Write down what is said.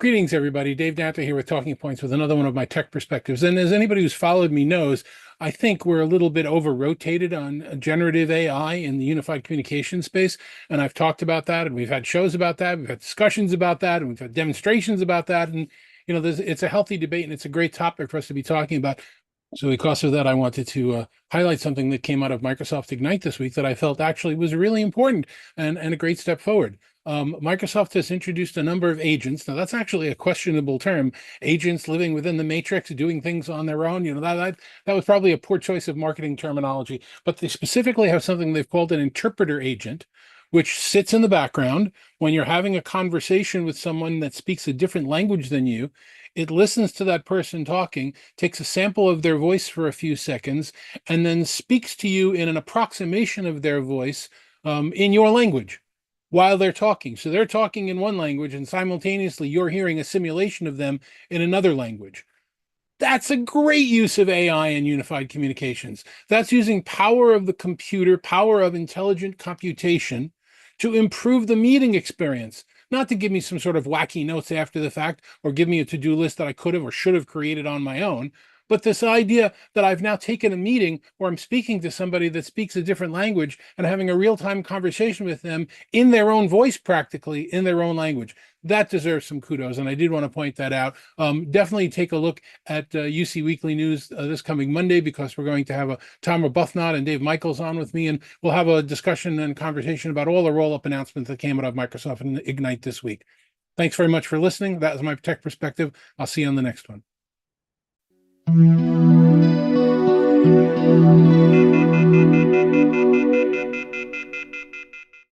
Greetings, everybody. Dave Danto here with Talking Points with another one of my tech perspectives. And as anybody who's followed me knows, I think we're a little bit over-rotated on generative AI in the unified communication space. And I've talked about that, and we've had shows about that, we've had discussions about that, and we've had demonstrations about that. And, it's a healthy debate, and it's a great topic for us to be talking about. So because of that, I wanted to highlight something that came out of Microsoft Ignite this week that I felt actually was really important and a great step forward. Microsoft has introduced a number of agents. Now, that's actually a questionable term. Agents living within the matrix, doing things on their own. That was probably a poor choice of marketing terminology. But they specifically have something they've called an interpreter agent, which sits in the background when you're having a conversation with someone that speaks a different language than you. It listens to that person talking, takes a sample of their voice for a few seconds, and then speaks to you in an approximation of their voice in your language while they're talking. So they're talking in one language, and simultaneously you're hearing a simulation of them in another language. That's a great use of AI in unified communications. That's using power of the computer, power of intelligent computation to improve the meeting experience, not to give me some sort of wacky notes after the fact or give me a to-do list that I could have or should have created on my own. But this idea that I've now taken a meeting where I'm speaking to somebody that speaks a different language and having a real-time conversation with them in their own voice, practically in their own language, that deserves some kudos. And I did want to point that out. Definitely take a look at UC Weekly News this coming Monday, because we're going to have Tom Arbuthnot and Dave Michaels on with me, and we'll have a discussion and conversation about all the roll-up announcements that came out of Microsoft and Ignite this week. Thanks very much for listening. That is my tech perspective. I'll see you on the next one.